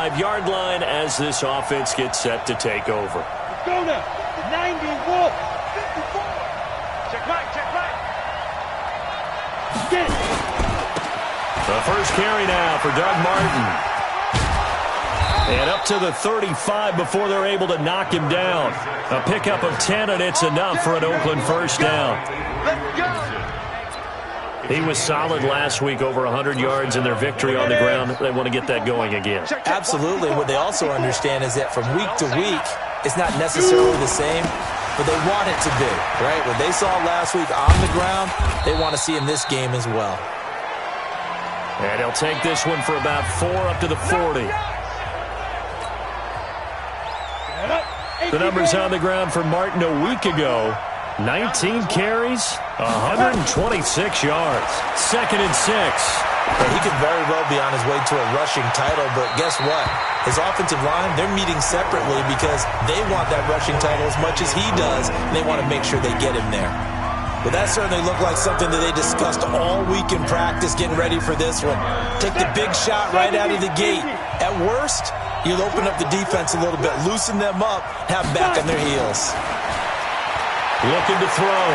25-yard line as this offense gets set to take over. Let's go now. 91. 54. Check right, check right. Get it. The first carry now for Doug Martin. And up to the 35 before they're able to knock him down. A pickup of 10, and it's enough for an Oakland first down. He was solid last week, over 100 yards in their victory on the ground. They want to get that going again. Absolutely. What they also understand is that from week to week, it's not necessarily the same, but they want it to be, right? What they saw last week on the ground, they want to see in this game as well. And he'll take this one for about 4 up to the 40. The numbers on the ground for Martin a week ago. 19 carries, 126 yards. 2nd and 6. He could very well be on his way to a rushing title, but guess what? His offensive line, they're meeting separately because they want that rushing title as much as he does, and they want to make sure they get him there. But that certainly looked like something that they discussed all week in practice, getting ready for this one. Take the big shot right out of the gate. At worst, you'll open up the defense a little bit, loosen them up, have them back on their heels. Looking to throw.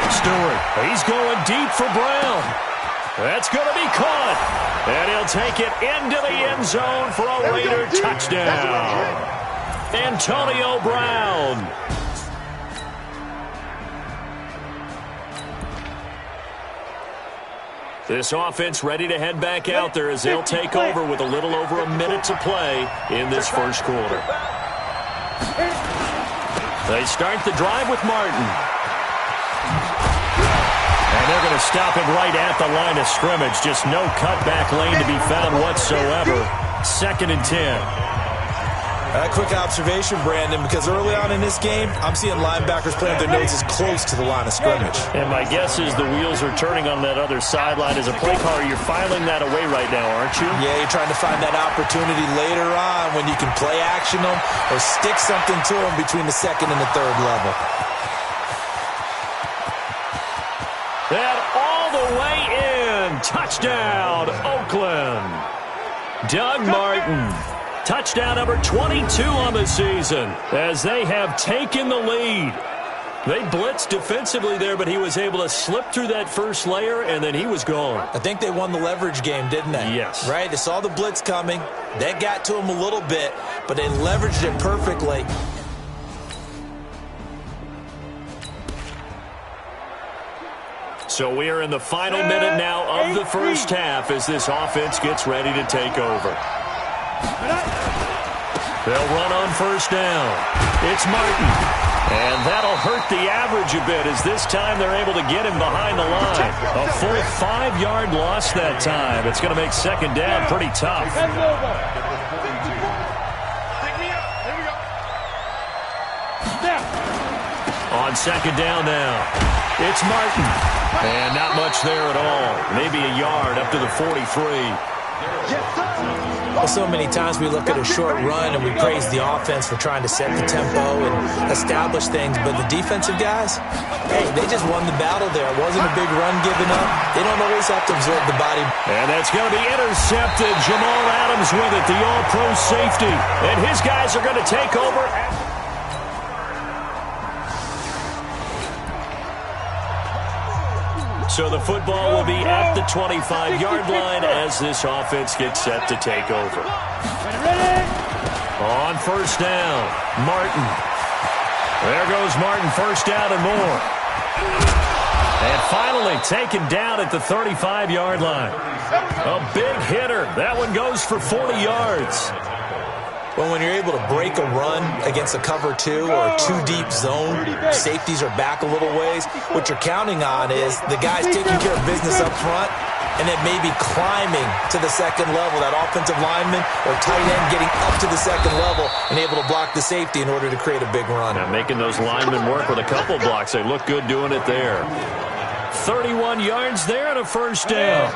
Stewart, he's going deep for Brown. That's going to be caught. And he'll take it into the end zone for a Raider touchdown. Antonio Brown. This offense ready to head back out there as they'll take over with a little over a minute to play in this first quarter. They start the drive with Martin. And they're going to stop him right at the line of scrimmage. Just no cutback lane to be found whatsoever. 2nd and 10. A quick observation, Brandon, because early on in this game, I'm seeing linebackers playing their noses close to the line of scrimmage. And my guess is the wheels are turning on that other sideline. As a play caller, you're filing that away right now, aren't you? Yeah, you're trying to find that opportunity later on when you can play action them or stick something to them between the 2nd and the 3rd level. That all the way in. Touchdown, Oakland. Doug Martin. Touchdown number 22 on the season as they have taken the lead. They blitzed defensively there, but he was able to slip through that first layer, and then he was gone. I think they won the leverage game, didn't they? Yes. Right? They saw the blitz coming. That got to him a little bit, but they leveraged it perfectly. So we are in the final minute now of the first half as this offense gets ready to take over. They'll run on first down. It's Martin. And that'll hurt the average a bit as this time they're able to get him behind the line. A full 5-yard loss that time. It's going to make 2nd down pretty tough. On 2nd down now, it's Martin. And not much there at all. Maybe a yard up to the 43. Well, so many times we look at a short run and we praise the offense for trying to set the tempo and establish things, but the defensive guys, hey, they just won the battle there. It wasn't a big run given up. They don't always have to absorb the body. And that's going to be intercepted. Jamal Adams with it, the all-pro safety. And his guys are going to take over. So the football will be at the 25-yard line as this offense gets set to take over. On first down, Martin. There goes Martin, first down and more. And finally taken down at the 35-yard line. A big hitter. That one goes for 40 yards. Well, when you're able to break a run against a cover 2 or a 2-deep zone, safeties are back a little ways. What you're counting on is the guys taking care of business up front and then maybe climbing to the 2nd level, that offensive lineman or tight end getting up to the 2nd level and able to block the safety in order to create a big run. Now making those linemen work with a couple blocks. They look good doing it there. 31 yards there and a first down.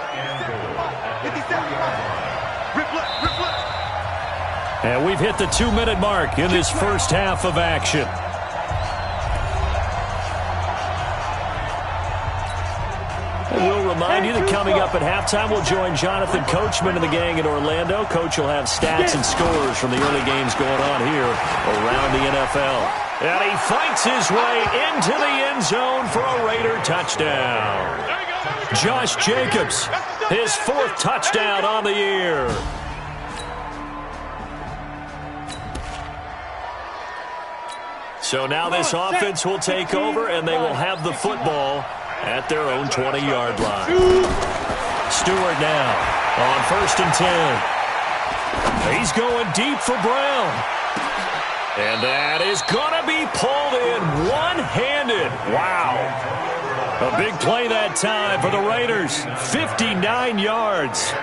And we've hit the 2-minute mark in this first half of action. And we'll remind you that coming up at halftime, we'll join Jonathan Coachman and the gang in Orlando. Coach will have stats and scores from the early games going on here around the NFL. And he fights his way into the end zone for a Raider touchdown. Josh Jacobs, his 4th touchdown on the year. So now this offense will take over, and they will have the football at their own 20-yard line. Stewart now on 1st and 10. He's going deep for Brown. And that is going to be pulled in one-handed. Wow. A big play that time for the Raiders. 59 yards.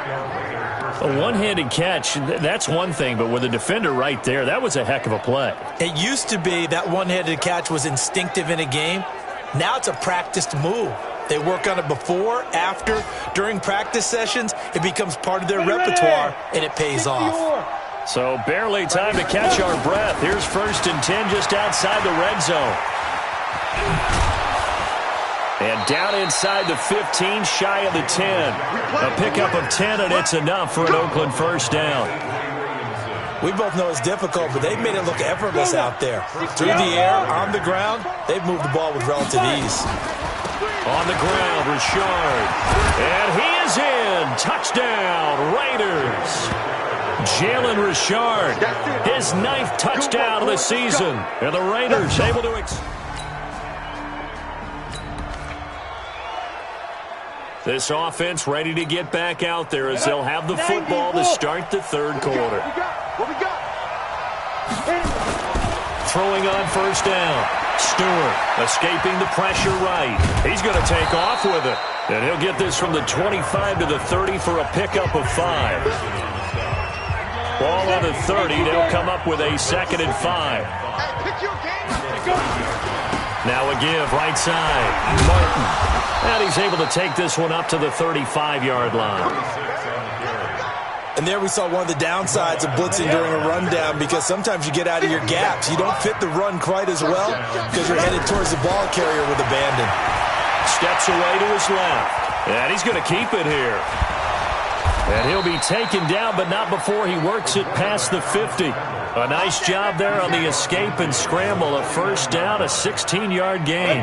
A one-handed catch, that's one thing, but with a defender right there, that was a heck of a play. It used to be that one-handed catch was instinctive in a game. Now it's a practiced move. They work on it before, after, during practice sessions. It becomes part of their repertoire, and it pays off. So barely time to catch our breath. Here's 1st and 10 just outside the red zone. And down inside the 15, shy of the 10. A pickup of 10, and it's enough for an Oakland first down. We both know it's difficult, but they've made it look effortless out there. Through the air, on the ground, they've moved the ball with relative ease. On the ground, Richard. And he is in. Touchdown, Raiders. Jalen Richard, his 9th touchdown of the season. And the Raiders able to... This offense ready to get back out there as they'll have the football to start the 3rd quarter. Throwing on 1st down. Stewart escaping the pressure right. He's going to take off with it. And he'll get this from the 25 to the 30 for a pickup of 5. Ball on the 30. They'll come up with a 2nd and 5. Now a give right side. Martin. And he's able to take this one up to the 35-yard line. And there we saw one of the downsides of blitzing during a rundown, because sometimes you get out of your gaps. You don't fit the run quite as well because you're headed towards the ball carrier with abandon. Steps away to his left. And he's going to keep it here. And he'll be taken down, but not before he works it past the 50. A nice job there on the escape and scramble. A 1st down, a 16-yard gain.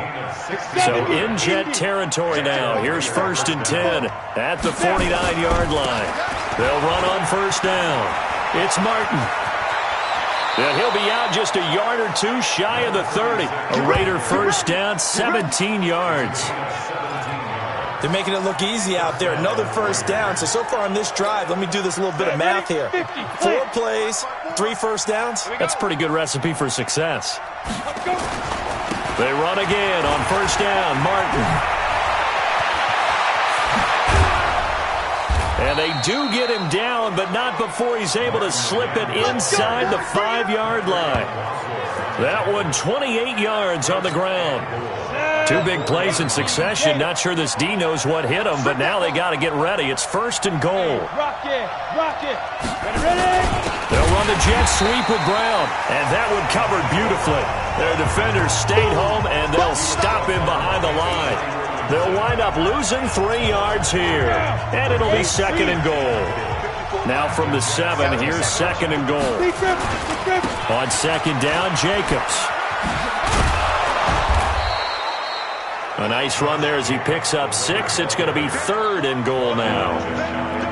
So in jet territory now. Here's 1st and 10 at the 49-yard line. They'll run on 1st down. It's Martin. And he'll be out just a yard or two shy of the 30. A Raider 1st down, 17 yards. They're making it look easy out there. Another 1st down. So far on this drive, let me do this little bit of math here. 4 plays, 3 1st downs. That's a pretty good recipe for success. They run again on 1st down. Martin. And they do get him down, but not before he's able to slip it inside the 5-yard line. That one 28 yards on the ground. 2 big plays in succession. Not sure this D knows what hit him, but now they got to get ready. It's 1st and goal. Rock it. Ready? They'll run the jet sweep with Brown, and that one covered beautifully. Their defenders stayed home, and they'll stop him behind the line. They'll wind up losing 3 yards here, and it'll be 2nd and goal. Now from the 7, here's 2nd and goal. On 2nd down, Jacobs. A nice run there as he picks up 6. It's going to be 3rd and goal now.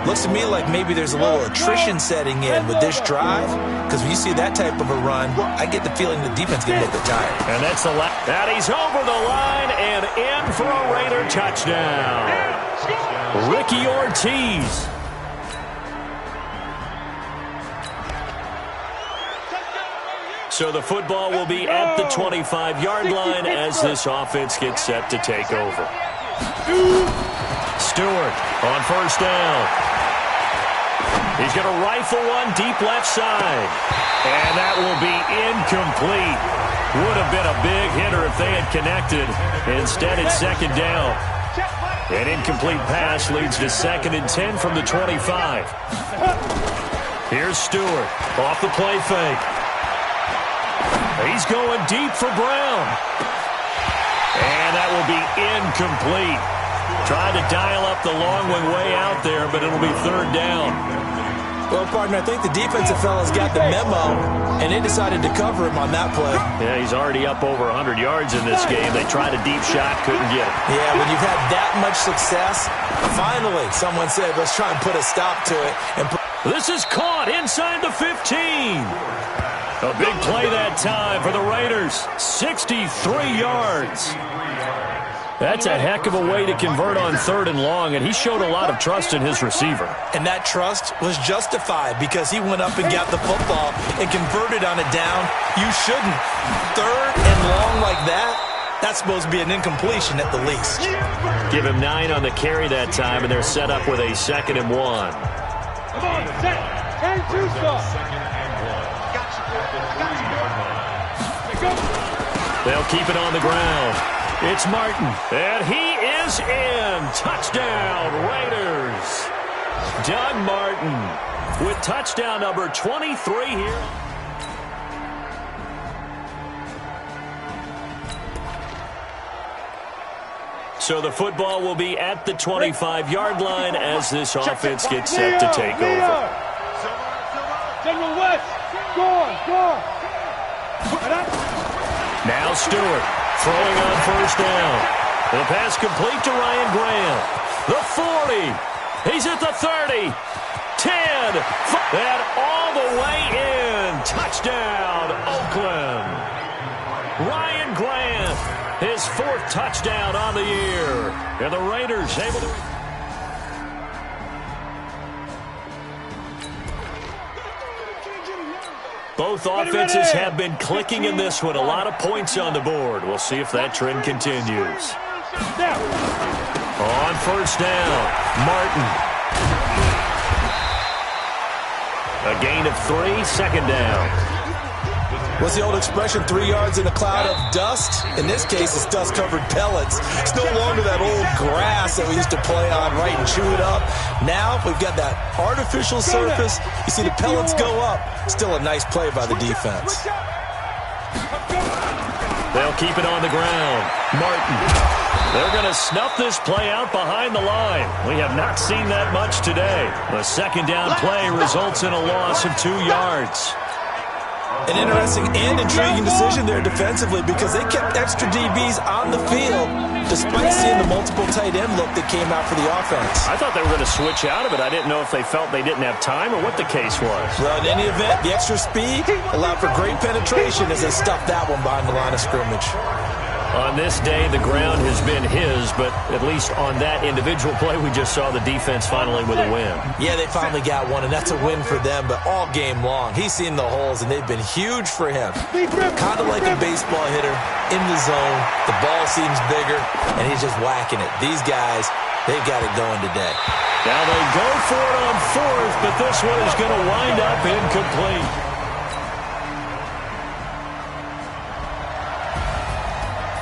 Looks to me like maybe there's a little attrition setting in with this drive, because when you see that type of a run, I get the feeling the defense getting a little bit tired. And that's the last. And he's over the line and in for a Raider touchdown. Ricky Ortiz. So the football will be at the 25-yard line as this offense gets set to take over. Stewart on 1st down. He's going to rifle one deep left side. And that will be incomplete. Would have been a big hitter if they had connected. Instead, it's 2nd down. An incomplete pass leads to 2nd and 10 from the 25. Here's Stewart off the play fake. He's going deep for Brown. And that will be incomplete. Trying to dial up the long one way out there, but it'll be third down. Well, partner, I think the defensive fellas got the memo, and they decided to cover him on that play. Yeah, he's already up over 100 yards in this game. They tried a deep shot, couldn't get it. Yeah, when you've had that much success, finally someone said, let's try and put a stop to it. This is caught inside the 15. A big play that time for the Raiders. 63 yards. That's a heck of a way to convert on third and long, and he showed a lot of trust in his receiver. And that trust was justified because he went up and got the football and converted on a down. You shouldn't. Third and long like that, that's supposed to be an incompletion at the least. Give him 9 on the carry that time, and they're set up with a 2nd and 1. Come on, set. 10-2 stop. They'll keep it on the ground. It's Martin, and he is in. Touchdown, Raiders. Doug Martin with touchdown number 23 here. So the football will be at the 25-yard line as this offense gets set to take over. General West, go. Now Stewart throwing on first down. The pass complete to Ryan Grant. The 40. He's at the 30. 10. And all the way in. Touchdown, Oakland. Ryan Grant, his 4th touchdown on the year. And the Raiders able to... Both offenses have been clicking in this one. A lot of points on the board. We'll see if that trend continues. On first down, Martin. A gain of 3, 2nd down. What's the old expression, 3 yards in a cloud of dust? In this case, it's dust-covered pellets. It's no longer that old grass that we used to play on, right, and chew it up. Now we've got that artificial surface. You see the pellets go up. Still a nice play by the defense. They'll keep it on the ground. Martin. They're going to snuff this play out behind the line. We have not seen that much today. The 2nd down play results in a loss of 2 yards. An interesting and intriguing decision there defensively because they kept extra DBs on the field despite seeing the multiple tight end look that came out for the offense. I thought they were going to switch out of it. I didn't know if they felt they didn't have time or what the case was. Well, in any event, the extra speed allowed for great penetration as they stuffed that one behind the line of scrimmage. On this day, the ground has been his, but at least on that individual play, we just saw the defense finally with a win. Yeah, they finally got one, and that's a win for them, but all game long, he's seen the holes, and they've been huge for him. Kind of like a baseball hitter, in the zone, the ball seems bigger, and he's just whacking it. These guys, they've got it going today. Now they go for it on 4th, but this one is going to wind up incomplete.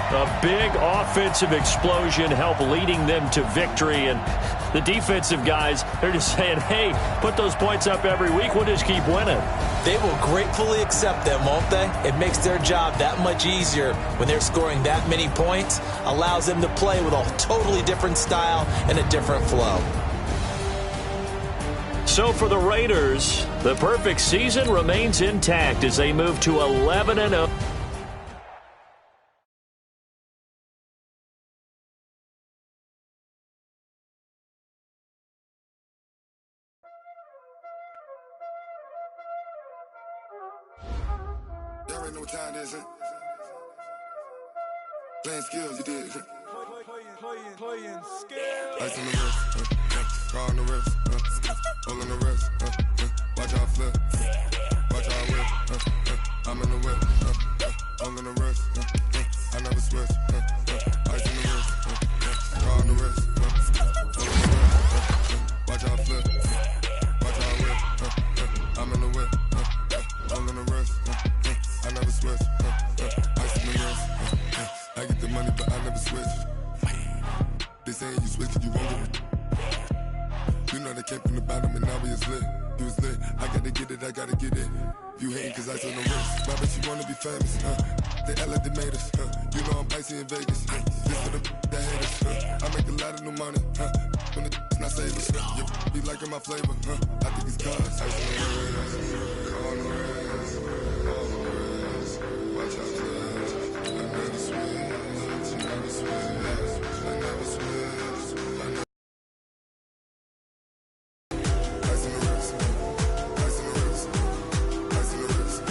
A big offensive explosion helped leading them to victory, and the defensive guys, they're just saying, hey, put those points up every week, we'll just keep winning. They will gratefully accept them, won't they? It makes their job that much easier when they're scoring that many points, allows them to play with a totally different style and a different flow. So for the Raiders, the perfect season remains intact as they move to 11-0. Y'all already know what time it is, huh? Playing skills, you did. Playing skills. Ice on the wrist, car on the wrist, hole on the wrist, watch out flip, watch out whip, I'm in the whip, hole on the wrist, I never switch, ice on the wrist, car on the wrist, hole on the wrist, watch out flip, watch out whip, I'm in the whip, hole on the wrist, I never switch, ice on the wrist, I get the money but I never switch. They say you switch it, you won't get it. You know they came from the bottom and now we is lit. You was lit, I gotta get it, I gotta get it. You hating cause I on the wrist. Why bet you wanna be famous, They act like they made us, You know I'm icy in Vegas. This for the that haters. I make a lot of new money. When the not savers. Yeah, be liking my flavor. I think it's cause. Ice on the wrist. On the wrist. On the wrist. Watch out, please. I never switch. I never switch. I never switch. I never. Ice on the wrist. Ice on the wrist. Ice on the wrist. Ice on the wrist.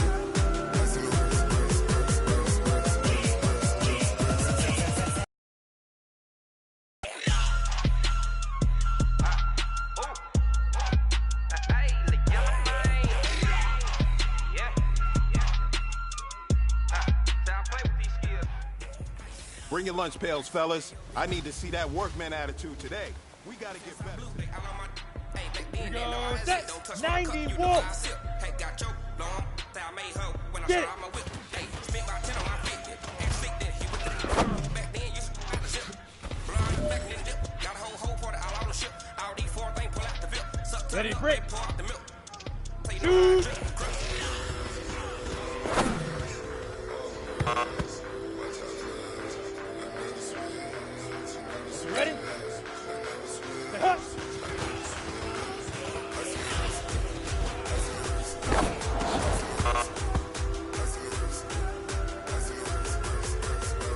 Bring your lunch pails, fellas. I need to see that workman attitude today. We gotta get better. Go set. 90 Wolf. Get it. Ready, break. Shoot. Ready? Huh.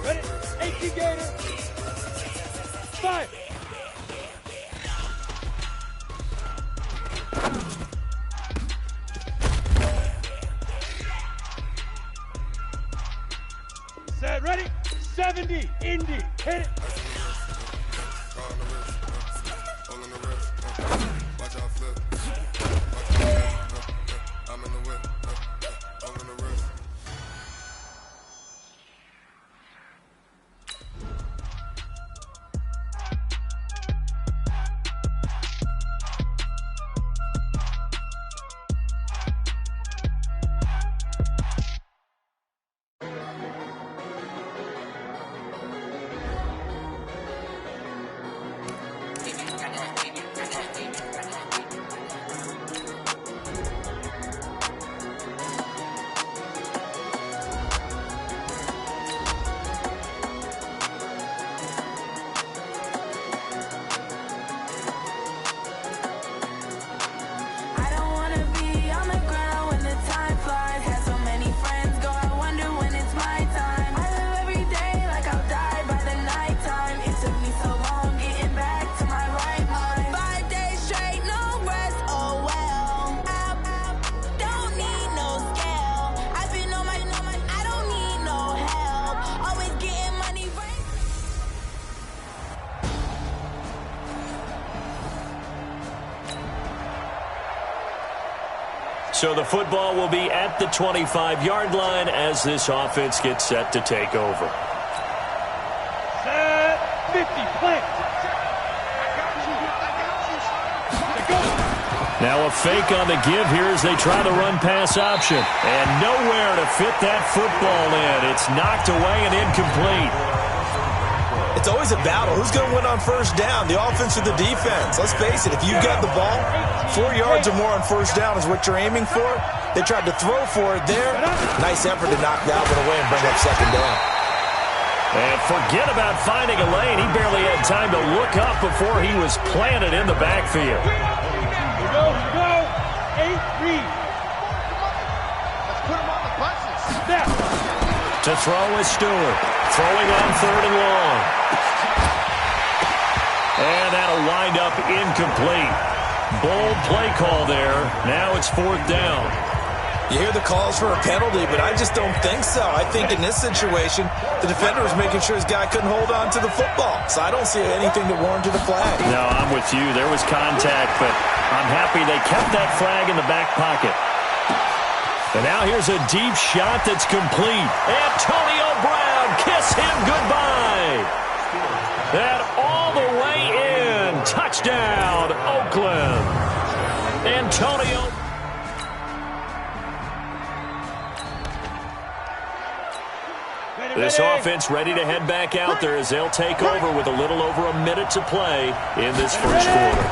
Ready? 18 Gator. Fire. Set, ready? 70, Indy, hit it. Watch out, flip. Watch out, I'm in the whip. I'm in the wrist. So the football will be at the 25-yard line as this offense gets set to take over. Set. 50, plant. Now a fake on the give here as they try to run pass option. And nowhere to fit that football in. It's knocked away and incomplete. It's always a battle. Who's going to win on first down, the offense or the defense? Let's face it, if you've got the ball, 4 yards or more on first down is what you're aiming for. They tried to throw for it there. Nice effort to knock that one away and bring up second down. And forget about finding a lane. He barely had time to look up before he was planted in the backfield. Go. 8-3. Let's put him on the buses. Snap. To throw is Stewart. Throwing on 3rd and long. And that'll wind up incomplete. Bold play call there. Now it's 4th down. You hear the calls for a penalty, but I just don't think so. I think in this situation, the defender was making sure his guy couldn't hold on to the football. So I don't see anything that warranted a flag. No, I'm with you. There was contact, but I'm happy they kept that flag in the back pocket. And now here's a deep shot that's complete. Antonio Brown, kiss him goodbye. That all the way in. Touchdown, Oakland. Antonio. This offense ready to head back out there as they'll take over with a little over a minute to play in this first quarter.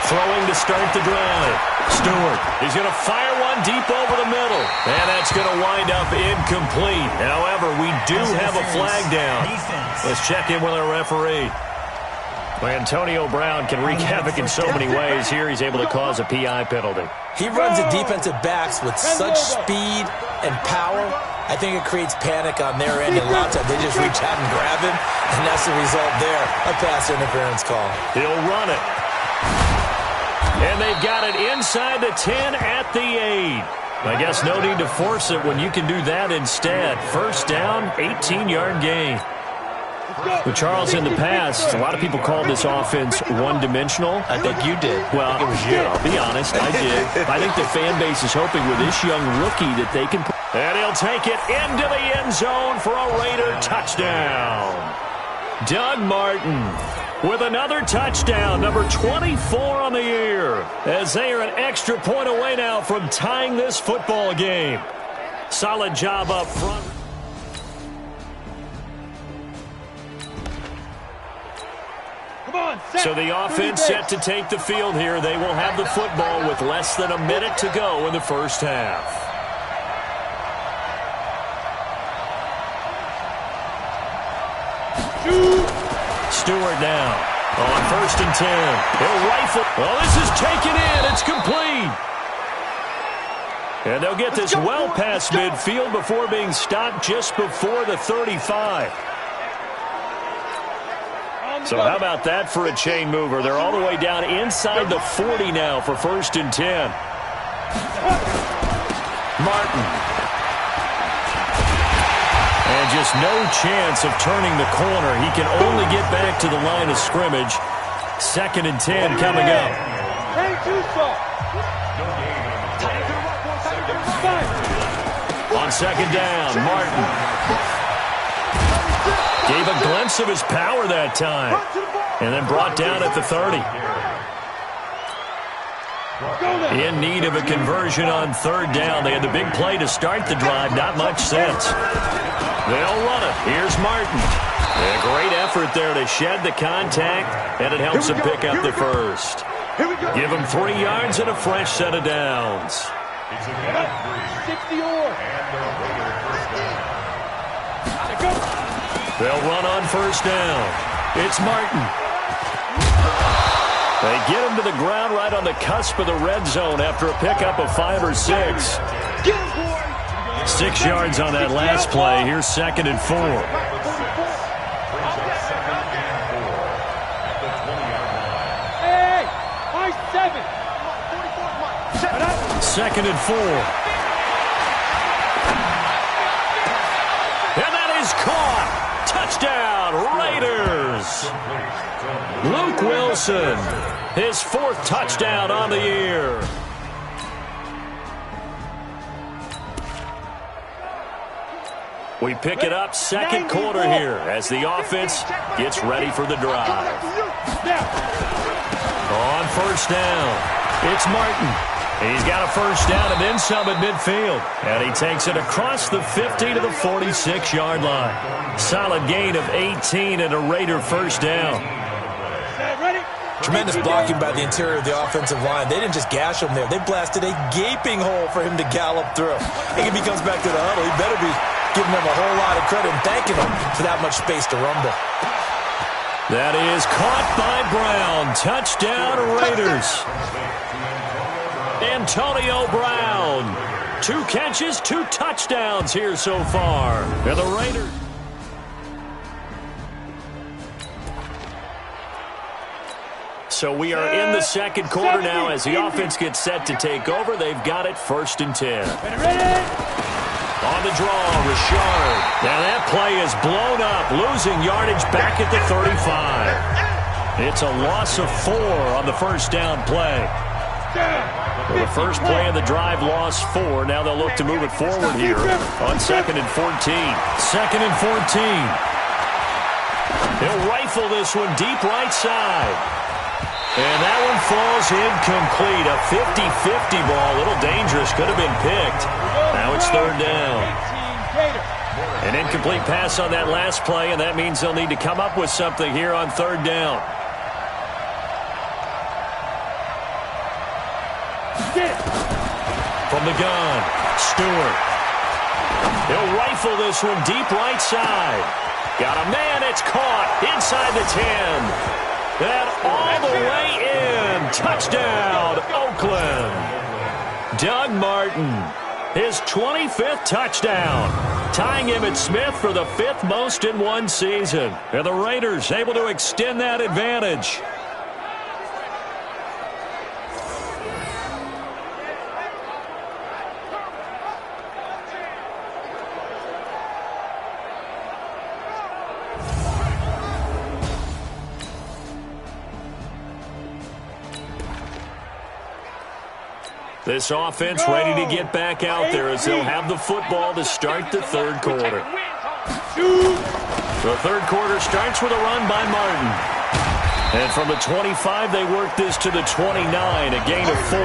Throwing to start the drive. Stewart is going to fire one run deep over the middle. And that's going to wind up incomplete. However, we do have a flag down. Let's check in with our referee. Antonio Brown can wreak havoc in so many ways. Here he's able to cause a PI penalty. He runs the defensive backs with such speed and power. I think it creates panic on their end, and a lot of times they just reach out and grab him, and that's the result there, a pass interference call. He'll run it. And they've got it inside the 10 at the 8. I guess no need to force it when you can do that instead. First down, 18-yard gain. With Charles in the past, a lot of people call this offense one-dimensional. I think you did. Well, it was you. I'll be honest, I did. I think the fan base is hoping with this young rookie that they can... And he'll take it into the end zone for a Raider touchdown. Doug Martin with another touchdown, number 24 on the year, as they are an extra point away now from tying this football game. Solid job up front. So the offense set to take the field here. They will have the football with less than a minute to go in the first half. Stewart now on 1st and 10. He'll rifle. Well, this is taken in. It's complete. And they'll get this well past midfield before being stopped just before the 35. So how about that for a chain mover? They're all the way down inside the 40 now for 1st and 10. Martin. And just no chance of turning the corner. He can only get back to the line of scrimmage. 2nd and 10 coming up. On 2nd down, Martin. Gave a glimpse of his power that time. And then brought down at the 30. In need of a conversion on 3rd down. They had the big play to start the drive. Not much sense. They'll run it. Here's Martin. A great effort there to shed the contact, and it helps him pick up the first. Give him 3 yards and a fresh set of downs. 60-yard. They'll run on 1st down. It's Martin. They get him to the ground right on the cusp of the red zone after a pickup of 5 or 6. 6 yards on that last play. Here's 2nd and 4. Hey, 7. 2nd and 4. And that is caught. Touchdown, Raiders. Luke Wilson, his 4th touchdown on the year. We pick it up 2nd quarter here as the offense gets ready for the drive. On 1st down, it's Martin. He's got a 1st down and then some at midfield. And he takes it across the 50 to the 46-yard line. Solid gain of 18 and a Raider 1st down. Tremendous blocking by the interior of the offensive line. They didn't just gash him there. They blasted a gaping hole for him to gallop through. I think if he comes back to the huddle, he better be giving them a whole lot of credit and thanking them for that much space to rumble. That is caught by Brown. Touchdown, Raiders. Antonio Brown. 2 catches, 2 touchdowns here so far. And the Raiders. So we are in the 2nd quarter now as the offense gets set to take over. They've got it 1st and 10. On the draw, Richard. Now that play is blown up, losing yardage back at the 35. It's a loss of 4 on the 1st down play. Well, the first play of the drive lost 4. Now they'll look to move it forward here on 2nd and 14. 2nd and 14. He'll rifle this one deep right side. And that one falls incomplete. A 50-50 ball. A little dangerous. Could have been picked. Now it's 3rd down. An incomplete pass on that last play, and that means they'll need to come up with something here on 3rd down. from the gun. Stewart. He'll rifle this one deep right side. Got a man. It's caught inside the 10. And all the way in. Touchdown, Oakland. Doug Martin, his 25th touchdown, tying Emmitt Smith for the 5th most in one season. And the Raiders able to extend that advantage. This offense ready to get back out there as they'll have the football to start the third quarter. The third quarter starts with a run by Martin. And from the 25, they work this to the 29, a gain of 4.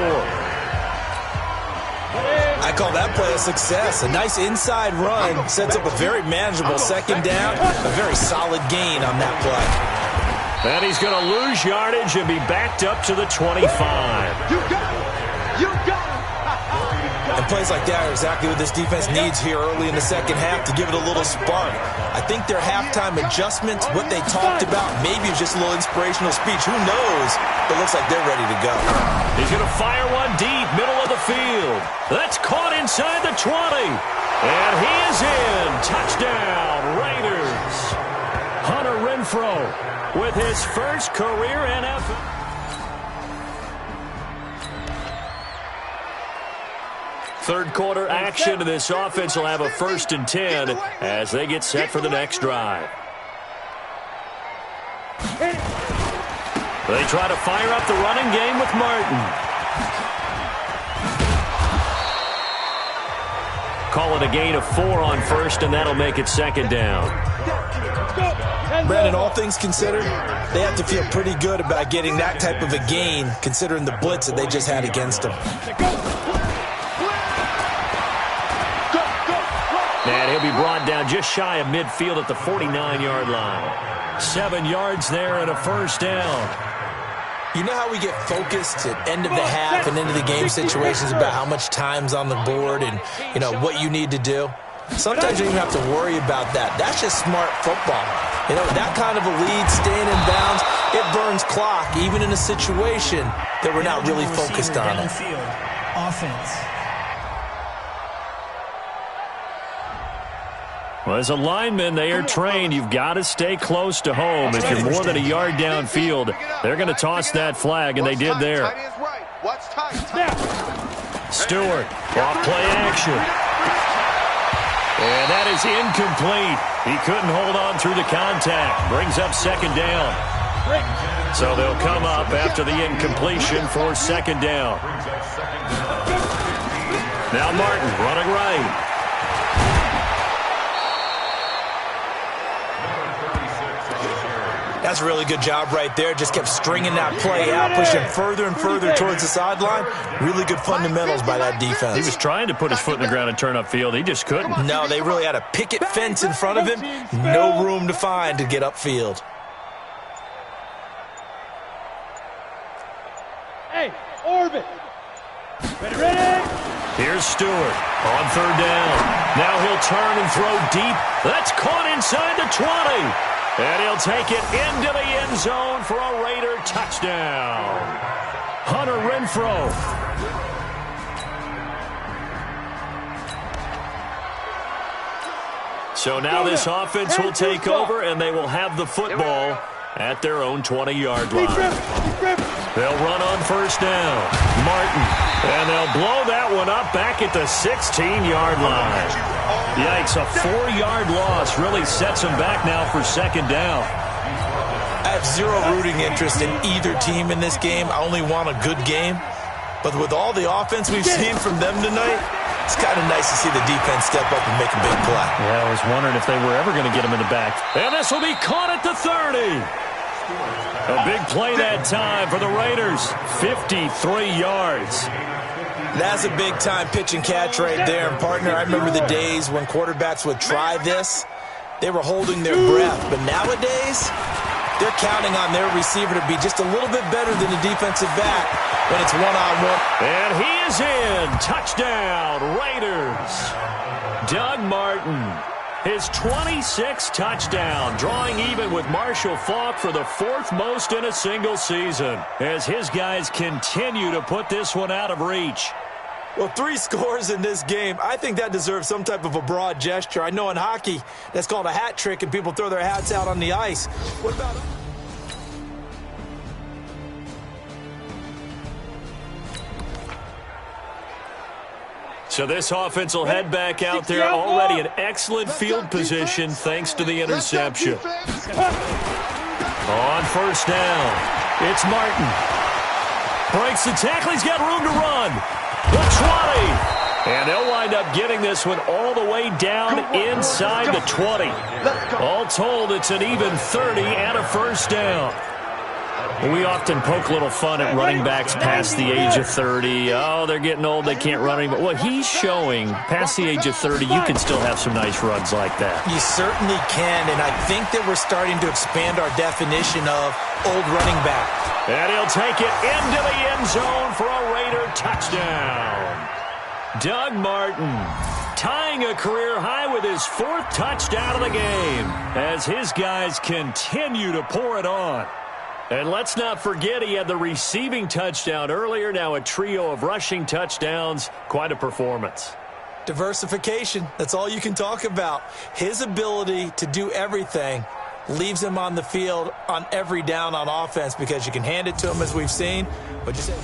I call that play a success. A nice inside run sets up a very manageable second down, a very solid gain on that play. And he's going to lose yardage and be backed up to the 25. And plays like that are exactly what this defense needs here early in the second half to give it a little spark. I think their halftime adjustments, what they talked about, maybe it's just a little inspirational speech. Who knows? But it looks like they're ready to go. He's going to fire one deep, middle of the field. That's caught inside the 20. And he is in. Touchdown, Raiders. Hunter Renfrow with his first career NFL. Third quarter action, and this offense will have a 1st and 10 as they get set for the next drive. They try to fire up the running game with Martin. Call it a gain of 4 on 1st, and that'll make it 2nd down. Brandon, all things considered, they have to feel pretty good about getting that type of a gain, considering the blitz that they just had against them. And he'll be brought down just shy of midfield at the 49-yard line. 7 yards there and a 1st down. You know how we get focused at end of the half and into the game situations about how much time's on the board and, you know, what you need to do? Sometimes you don't even have to worry about that. That's just smart football. You know, that kind of a lead, staying in bounds, it burns clock, even in a situation that we're not really focused on it. Offense. Well, as a lineman, they are trained. You've got to stay close to home. If you're more than a yard downfield, they're going to toss that flag, and they did there. Stewart, off play action. And that is incomplete. He couldn't hold on through the contact. Brings up 2nd down. So they'll come up after the incompletion for 2nd down. Now Martin running right. That's a really good job right there. Just kept stringing that play out, pushing further and further towards the sideline. Really good fundamentals by that defense. He was trying to put his foot in the ground and turn upfield. He just couldn't. No, they really had a picket fence in front of him. No room to find to get upfield. Hey, Orbit. Ready? Here's Stewart on 3rd down. Now he'll turn and throw deep. That's caught inside the 20. And he'll take it into the end zone for a Raider touchdown. Hunter Renfrow. So now this offense will take over, and they will have the football at their own 20-yard line. They'll run on 1st down. Martin. And they'll blow that one up back at the 16-yard line. Yikes, a 4-yard loss really sets them back now for 2nd down. I have zero rooting interest in either team in this game. I only want a good game. But with all the offense we've seen from them tonight, it's kind of nice to see the defense step up and make a big play. Yeah, I was wondering if they were ever going to get him in the back. And this will be caught at the 30. A big play that time for the Raiders. 53 yards. That's a big-time pitch and catch right there. And, partner, I remember the days when quarterbacks would try this. They were holding their breath. But nowadays, they're counting on their receiver to be just a little bit better than the defensive back when it's one-on-one. And he is in. Touchdown, Raiders. Doug Martin, his 26th touchdown, drawing even with Marshall Faulk for the 4th most in a single season, as his guys continue to put this one out of reach. Well, 3 scores in this game. I think that deserves some type of a broad gesture. I know in hockey, that's called a hat trick, and people throw their hats out on the ice. What about... So this offense will head back out there, already in excellent field position thanks to the interception. On first down, it's Martin. Breaks the tackle, he's got room to run. The 20. And they'll wind up getting this one all the way down inside the 20. All told, it's an even 30 and a first down. We often poke a little fun at running backs past the age of 30. Oh, they're getting old, they can't run anymore. Well, he's showing past the age of 30, you can still have some nice runs like that. You certainly can, and I think that we're starting to expand our definition of old running back. And he'll take it into the end zone for a Raider touchdown. Doug Martin tying a career high with his 4th touchdown of the game as his guys continue to pour it on. And let's not forget he had the receiving touchdown earlier, now a trio of rushing touchdowns. Quite a performance. Diversification, that's all you can talk about. His ability to do everything leaves him on the field on every down on offense because you can hand it to him as we've seen. But you say...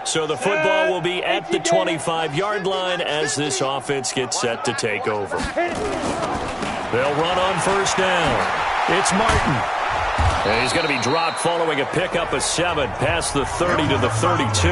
So the football will be at the 25-yard line as this offense gets set to take over. They'll run on first down. It's Martin. And he's going to be dropped following a pickup of 7 past the 30 to the 32.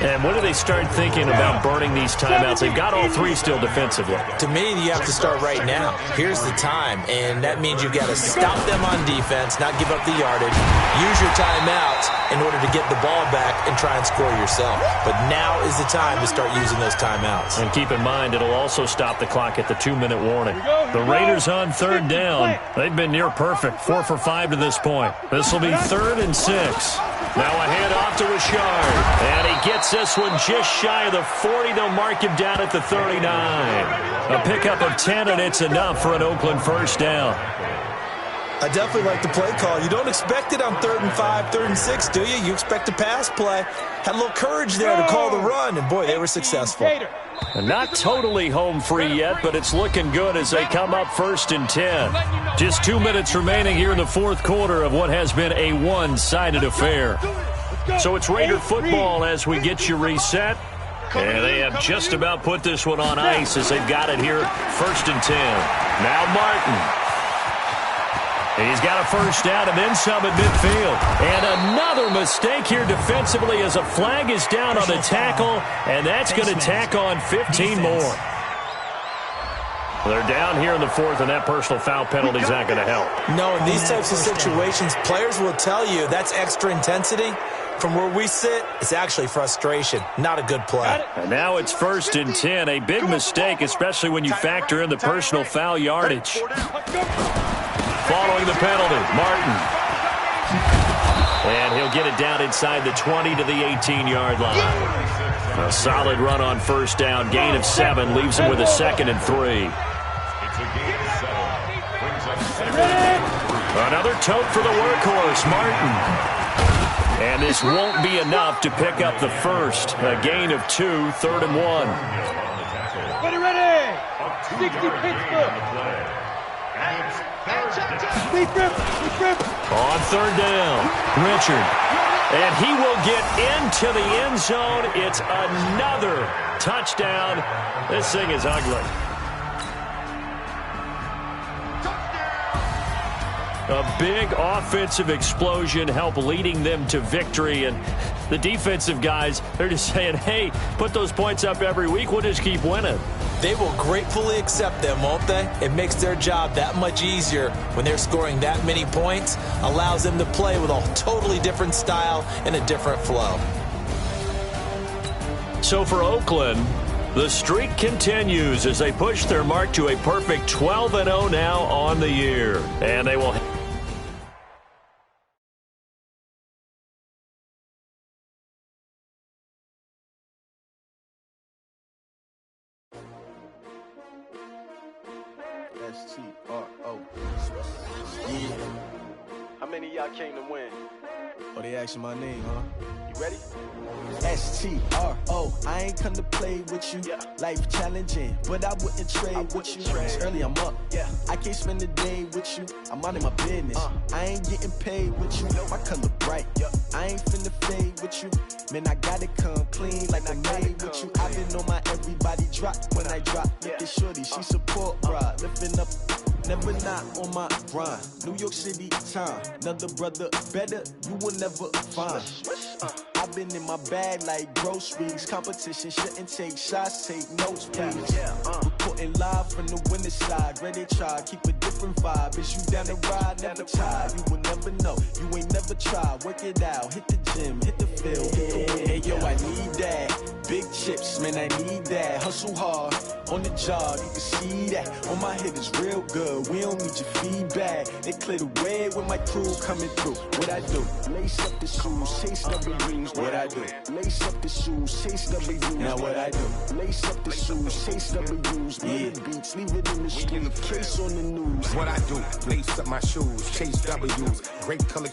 And when do they start thinking about burning these timeouts? They've got all 3 still defensively. To me, you have to start right now. Here's the time, and that means you've got to stop them on defense, not give up the yardage, use your timeouts in order to get the ball back and try and score yourself. But now is the time to start using those timeouts. And keep in mind, it'll also stop the clock at the 2-minute warning. The Raiders on 3rd down. They've been near perfect, 4 for 5 to this point. This will be 3rd and 6. Now a hand off to Richard. And he gets this one just shy of the 40. They'll mark him down at the 39. A pickup of 10, and it's enough for an Oakland first down. I definitely like the play call. You don't expect it on 3rd and 5, 3rd and 6, do you? You expect a pass play. Had a little courage there to call the run, and boy, they were successful. And not totally home free yet, but it's looking good as they come up 1st and 10. Just 2 minutes remaining here in the 4th quarter of what has been a one-sided affair. So it's Raider football as we get you reset. And they have just about put this one on ice as they've got it here 1st and 10. Now Martin. He's got a first down and then some at midfield. And another mistake here defensively as a flag is down on the tackle, and that's going to tack on 15 more. They're down here in the 4th, and that personal foul penalty is not going to help. No, in these types of situations, players will tell you that's extra intensity. From where we sit, it's actually frustration, not a good play. And now it's 1st and 10, a big mistake, especially when you factor in the personal foul yardage. Following the penalty, Martin. And he'll get it down inside the 20 to the 18-yard line. A solid run on first down, gain of 7, leaves him with a 2nd and 3. Another tote for the workhorse, Martin. And this won't be enough to pick up the first. A gain of 2, 3rd and 1. Ready! 60 Pittsburgh. On 3rd down, Richard. And he will get into the end zone. It's another touchdown. This thing is ugly. A big offensive explosion helped leading them to victory. And the defensive guys, they're just saying, hey, put those points up every week. We'll just keep winning. They will gratefully accept them, won't they? It makes their job that much easier when they're scoring that many points. Allows them to play with a totally different style and a different flow. So for Oakland, The streak continues as they push their mark to a perfect 12-0 now on the year. And they will... S-T-R-O. Yeah. How many of y'all came to win? Oh, they asking my name, huh? You ready? S-T-R-O. I ain't come to play with you. Life challenging, but I wouldn't trade with you. It's early, I'm up. I can't spend the day with you. I'm out of my business. I ain't getting paid with you. My color bright. I ain't finna fade with you. Man, I gotta come clean like I made with you. I've been on my everybody drop when I drop. Look at shorty, she support ride. Lifting up, never not on my grind. New York City time, another brother better, you will never find. I've been in my bag like groceries. Competition shouldn't take shots, take notes, please. Reporting live from the winning side. Ready to try, keep a different vibe. Is you down the ride, never tired. You will never know, you ain't never tried. Work it out, hit the gym, hit the field, hit the win. Hey yo, I need that. Big chips, man, I need that. Hustle hard, on the job, you can see that. On my head is real good, we don't need your feedback. They clear the way with my crew coming through. What I do? Lace up the shoes, chase W's. What I do? Lace up the shoes, chase W's. Now what I do? Lace up the shoes, chase W's. Yeah, beats, leave it in the street, case on the news. What I do? Lace up my shoes, chase W's. Great color.